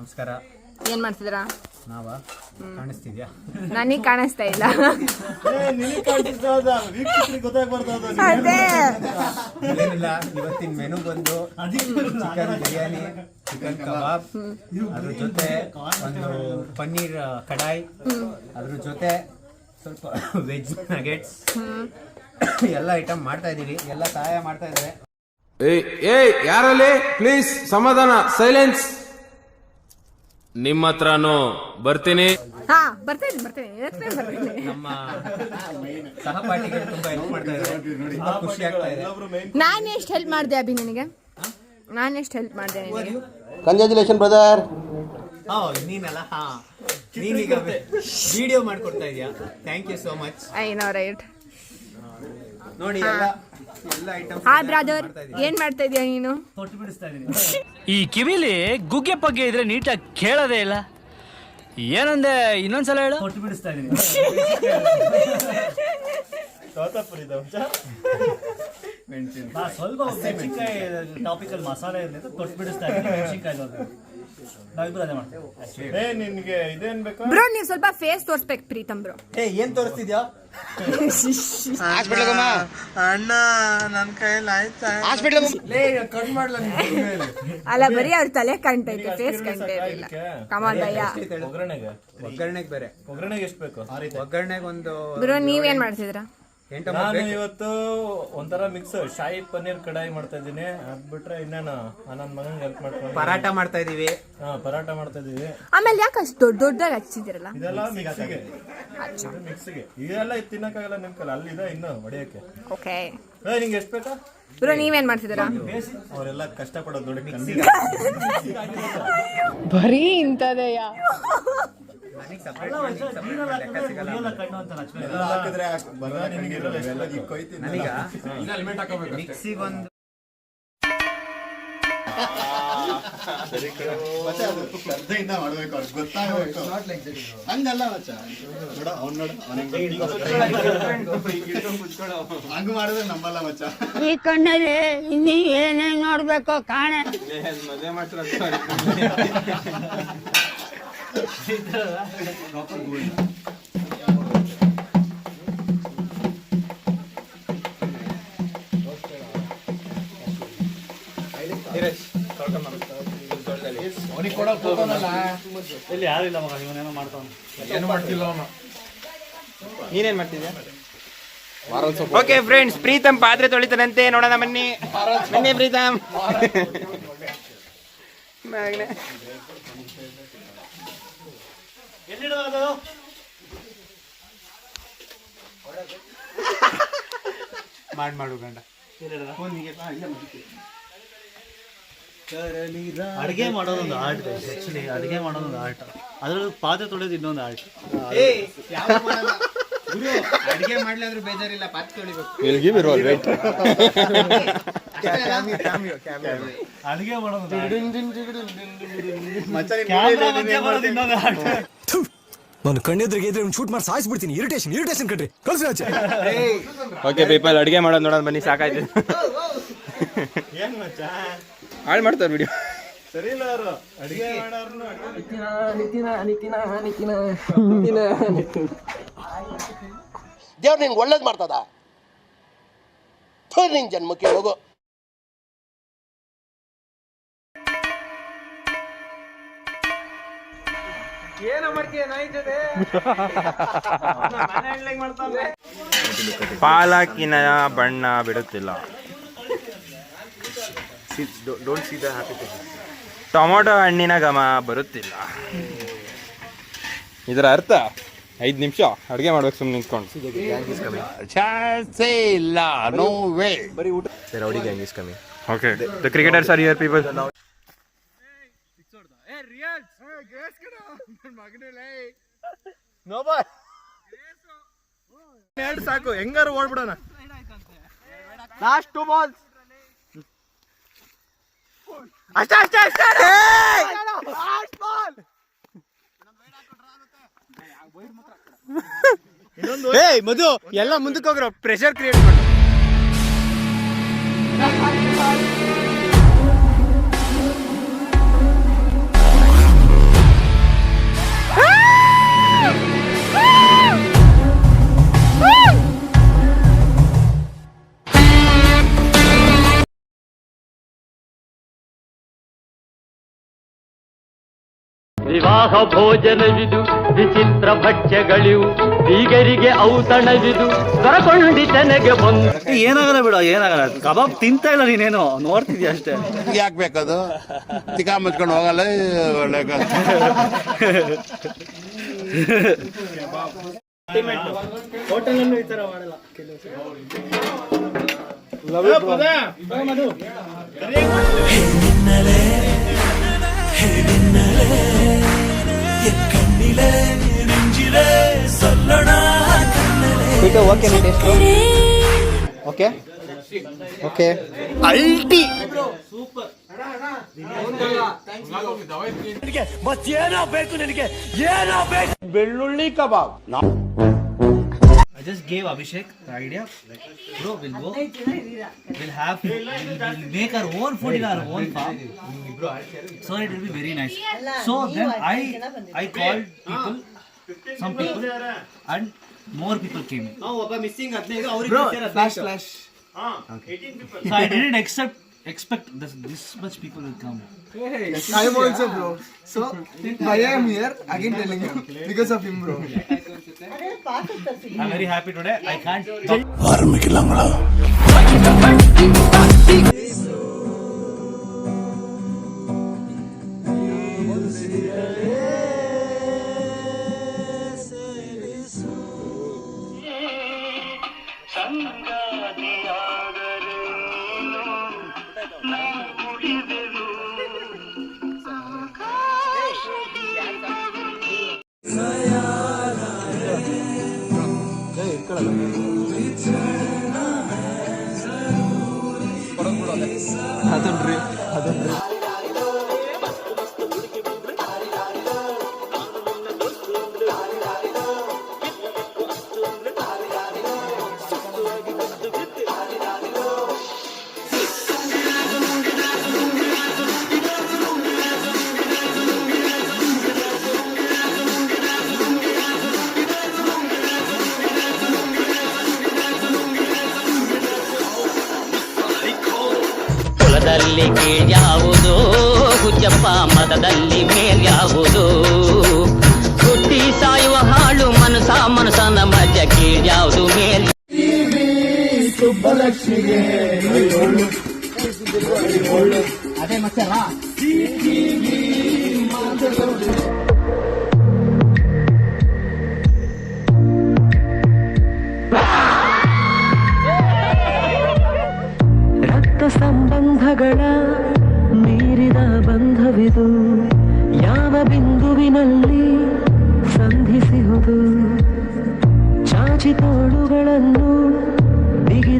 ನಮಸ್ಕಾರ. ಏನ್ ಮಾಡ್ತಿದ್ದೀರಾ? ನಾವ ಕಾಣಿಸ್ತಿದ್ಯಾ? ನನಗೆ ಕಾಣಿಸ್ತಾ ಇಲ್ಲ. ಅದೇ ಏನಿಲ್ಲ, ಇವತ್ತಿನ ಮೆನು ಬಂದು ಚಿಕನ್ ಬಿರಿಯಾನಿ, ಚಿಕನ್ ಕಬಾಬ್, ಅದ್ರ ಜೊತೆ ಒಂದು ಪನ್ನೀರ್ ಕಡಾಯಿ, ಅದ್ರ ಜೊತೆ ಸ್ವಲ್ಪ ವೆಜ್ ನಗೆಟ್ಸ್ ಎಲ್ಲ ಐಟಮ್ ಮಾಡ್ತಾ ಇದೀವಿ. ಎಲ್ಲ ಸಹಾಯ ಮಾಡ್ತಾ ಇದ್ದಾರೆ. ಏಯ್ ಯಾರಲ್ಲಿ ಪ್ಲೀಸ್ ಸಮಾಧಾನ, ಸೈಲೆನ್ಸ್. ನಿಮ್ಮ ಹತ್ರನು ಬರ್ತೀನಿ. ಹಾ ಬರ್ತೀನಿ. ನಮ್ಮ ಸಹಪಾಠಿಗಳು ತುಂಬಾ ಹೆಲ್ಪ್ ಮಾಡ್ತಾ ಇದ್ದಾರೆ. ತುಂಬಾ ಖುಷಿ ಆಗ್ತಾ ಇದೆ. ನಾನು ಎಷ್ಟು ಹೆಲ್ಪ್ ಮಾಡಿದೆ ಅಭಿ ನಿನಗೆ? ನಾನು ಎಷ್ಟು ಹೆಲ್ಪ್ ಮಾಡಿದೆ ನಿನಗೆ? Congratulation brother. ನೀನಲ್ಲ, ನೀನೀಗ ವಿಡಿಯೋ ಮಾಡ್ಕೊಡ್ತಾ ಇದೀಯಾ. Thank you so much. I know right. ನೋಡಿ ಎಲ್ಲ ಐಟಮ್ಸ್. ಹಾ ಬ್ರದರ್, ಏನ್ ಮಾಡ್ತಾ ಇದೀಯ ನೀನು? ಈ ಕಿವಿಲಿ ಗುಗ್ಗೆ ಪಗ್ಗೆ ಇದ್ರೆ ನೀಟಾಗಿ ಕೇಳೋದೇ ಇಲ್ಲ. ಏನಂದೆ ಇನ್ನೊಂದ್ಸಲ ಹೇಳು. ತೊಟ್ಟು ಬಿಡಿಸ್ತಾ ಇದೀನಿ. ಸ್ವಲ್ಪ ಮೆಣಸಿನ್ಕಾಯಿ ಟಾಪಿಕ್ ಅಲ್ಲಿ ಮಸಾಲೆ ಇರ್ಲಿಕ್ಕೆ ತೊಟ್ಟು ಬಿಡಿಸ್ತಾ ಇದೀನಿ. ಮೆಣಸಿನ್ಕಾಯಿ ನಾವಿಬ್ರು ಅದೇ ಮಾಡ್ತೇವೆ. ನಿನ್ಗೆ ಇದೇನ್ ಬೇಕಾ ಬ್ರೋ? ನೀವು ಸ್ವಲ್ಪ ಫೇಸ್ ತೋರಿಸ್ಬೇಕು ಪ್ರೀತಮ್ ಬ್ರೋ. ಏನ್ ತೋರಿಸ್ತಿದ್ಯಾ? ಅಣ್ಣ ನನ್ ಕೈಯಲ್ಲಿ ಆಯ್ತಾ ಕಟ್ ಮಾಡ್ಲ. ಅಲ್ಲ, ಬರೀ ಅವ್ರ ತಲೆ ಕಾಣ್ತೈತೆ, ಫೇಸ್ ಕಾಣ್ತೈತಿಲ್ಲ. ಕಮಾನ್ ಭಯ್ಯ. ಒಗ್ಗರಣೆಗೆ ಬೇರೆ. ಒಗ್ಗರಣೆಗೆ ಎಷ್ಟು ಬೇಕು? ಒಗ್ಗರಣೆಗೆ ಒಂದು ಬ್ರೋ ನೀವೇನ್ ಮಾಡ್ತಿದ್ದೀರಾ? ನಾನು ಇವತ್ತು ಒಂಥರ ಮಿಕ್ಸ್ ಶಾಹಿ ಪನ್ನೀರ್ ಕಡಾಯಿ ಮಾಡ್ತಾ ಇದ್ದೀನಿ. ಅದ್ ಬಿಟ್ರೆ ಇನ್ನೇನು ನನ್ನ ಮಗನಿಗೆ ಹೆಲ್ಪ್ ಮಾಡ್ಕೊಂಡು ಪರಾಟ ಮಾಡ್ತಾ ಇದೀವಿ. ಪರಾಟ ಮಾಡ್ತಾ ಇದೀವಿ. ಆಮೇಲೆ ಯಾಕೆ ಅಷ್ಟು ದೊಡ್ಡದಾಗಿ ಹಚ್ಚಿದಿರಲ್ಲ? ಇದೆಲ್ಲ ಮಿಕ್ಸಿಗೆ. ಇದೆಲ್ಲ ತಿನ್ನಕ್ಕಾಗಲ್ಲ ನಿಮ್ ಕೈಲಿ. ಅಲ್ಲಿದೆ ಇನ್ನು ಹೊಡೆಯಕ್ಕೆ. ಓಕೆ ನಿಂಗೆ ಎಷ್ಟು ಬೇಕಾ? ಬ್ರೋ ನೀವೇನ್ ಮಾಡ್ತಿದ್ದೀರಾ? ಅವರೆಲ್ಲ ಕಷ್ಟಪಡೋದು ನೋಡಿ. ಬರೀ ಇಂಥದೆಯಾ? ಮಿಕ್ಸಿಗೊಂದು ಶ್ರದ್ಧೆಯಿಂದ ಮಾಡ್ಬೇಕು, ಅವ್ರಿಗೆ ಗೊತ್ತಾಗಬೇಕು. ಹಂಗಲ್ಲ ಮಚ್ಚ, ನೋಡ ಅವ್ನು ನೋಡ ಹಂಗ ಮಾಡಿದ್ರೆ ನಂಬಲ್ಲ ಮಚ್ಚ. ಈ ಕಣ್ಣಲ್ಲಿ ಇನ್ನೀ ಏನೇನ್ ನೋಡ್ಬೇಕು ಕಾಣೆ. ಮದುವೆ ಮಾಡ್ತಾರೆ. ಇಲ್ಲಿ ಯಾರು ಇಲ್ಲ ಮಗ, ಇವನೇನೋ ಮಾಡ್ತಾವ. ಏನು ಮಾಡ್ತಿಲ್ಲ ಅವನು. ನೀನೇನ್ ಮಾಡ್ತಿದ್ಯಾ? ಓಕೆ ಫ್ರೆಂಡ್ಸ್, ಪ್ರೀತಮ್ ಪಾತ್ರೆ ತೊಳಿತಾನಂತೆ, ನೋಡೋಣ ಬನ್ನಿ. ಬನ್ನಿ ಪ್ರೀತಮ್. ಮಾಡು ಗಂಡ. ಅಡುಗೆ ಮಾಡೋದೊಂದು ಆರ್ಟ್. ಆಕ್ಚುಲಿ ಅಡುಗೆ ಮಾಡೋದೊಂದು ಆರ್ಟ್. ಅದ್ರಲ್ಲಿ ಪಾತ್ರೆ ತೊಳೆಯೋದು ಇನ್ನೊಂದು ಆರ್ಟ್. ಅಡಿಗೆ ಮಾಡ್ಲಾದ್ರೂ ಬೇಜಾರಿಲ್ಲ, ಪಾತ್ ತೊಳಿಬೇಕು. ಅಡುಗೆ ಮಾಡೋದು ಇನ್ನೊಂದು ಆರ್ಟ್. ನಾನು ಕಣ್ಣೆದ್ರಿಗೆ ಇದ್ರೆ ಶೂಟ್ ಮಾಡಿ ಸಾಯಿಸ್ಬಿಡ್ತೀನಿ. ಇರಿಟೇಷನ್ ಕಣ್ರಿ, ಕಳ್ಸಿ ಆಚೆ. ಓಕೆ ಪೀಪಲ್, ಅಡುಗೆ ಮಾಡೋದು ನೋಡೋಣ ಬನ್ನಿ. ಸಾಕಾಯ್ತು. ಏನ್ ಮಚ್ಚ ಹಾಳು ಮಾಡ್ತಾರೆ ವಿಡಿಯೋ. ಸರಿ ಇಲ್ಲ ಅವರು ಅಡಿಗೆ ಮಾಡೋರ್ನು. ದೇವ್ರು ನಿನ್ಗೆ ಒಳ್ಳೇದು ಮಾಡ್ತದ. ನಿನ್ ಜನ್ಮಕ್ಕೆ ಹೋಗೋ. ಪಾಲಕಿನ ಬಣ್ಣ ಬಿಡುತ್ತಿಲ್ಲ. ಟೊಮೊಟೊ ಹಣ್ಣಿನ ಘಮ ಬರುತ್ತಿಲ್ಲ. ಇದರ ಅರ್ಥ 5 ನಿಮಿಷ ಅಡುಗೆ ಮಾಡ್ಬೇಕು ಸುಮ್ಮನೆ ನಿಂತ್ಕೊಂಡು. Rowdy gang is coming. Okay, the cricketers are here people. ಎರಡು ಸಾಕು, ಹೆಂಗಾರು ಓಡ್ಬಿಡೋಣ. Last 2 balls. ಅಷ್ಟೇ. ಮಧು ಎಲ್ಲ ಮುಂದಕ್ಕೆ ಹೋಗ್ರೋ, ಪ್ರೆಷರ್ ಕ್ರಿಯೇಟ್ ಮಾಡು. ವಿವಾಹ ಭೋಜನವಿದು ವಿಚಿತ್ರ ಭಕ್ಷ್ಯಗಳಿವು ಬೀಗರಿಗೆ ಔತಣವಿದು ದೊರಕೊಂಡಿತನೆಗೆ ಬಂದು ಏನಾಗಲ್ಲ ಬಿಡು, ಏನಾಗಲ್ಲ. ಕಬಾಬ್ ತಿಂತಾ ಇಲ್ಲ ನೀನೇನು, ನೋಡ್ತಿದ್ಯಾ ಅಷ್ಟೇ. ಯಾಕೆ ಬೇಕದು? ತಿಕ್ಕ ಮುಚ್ಕೊಂಡು ಹೋಗಲ್ಲ ಒಳ್ಳೆ ಹೋಟೆಲಲ್ಲೂ ಈ ತರ ಮಾಡಲ್ಲ. ಓಕೆ ಓಕೆ ಅಲ್ಟಿ ಮತ್ತೇನೋ ಬೇಕು ನಿನಗೆ, ಏನೋ ಬೇಕು? ಬೆಳ್ಳುಳ್ಳಿ ಕಬಾಬ್. I just gave Abhishek the idea. Like, bro, we'll go. We'll make our own food in our own farm. So it will be very nice. So then I called people, some people, and more people came in. ಒಬ್ಬ missing 15 Bro, ಅವ್ರಿಗೆ flash. So I didn't expect this much people will come. I am also bro. So I am here again telling you because of him bro. I'm very happy today. I can't. ಕುಲದಲ್ಲಿ ಕೀಳ್ಯಾವುದು ಹುಚ್ಚಪ್ಪ, ಮತದಲ್ಲಿ ಮೇಲ್ಯಾವುದು? ಹುಟ್ಟಿ ಸಾಯುವ ಹಾಳು ಮನಸನ ಮಧ್ಯ ಕೀಳ್ಯಾವುದು ಮೇಲ್? ಅದೇ ಮತ್ತೆ ರಕ್ತ ಸಂಬಂಧಗಳ ಮೀರಿದ ಬಂಧವಿದು ಯಾವ ಬಿಂದುವಿನಲ್ಲಿ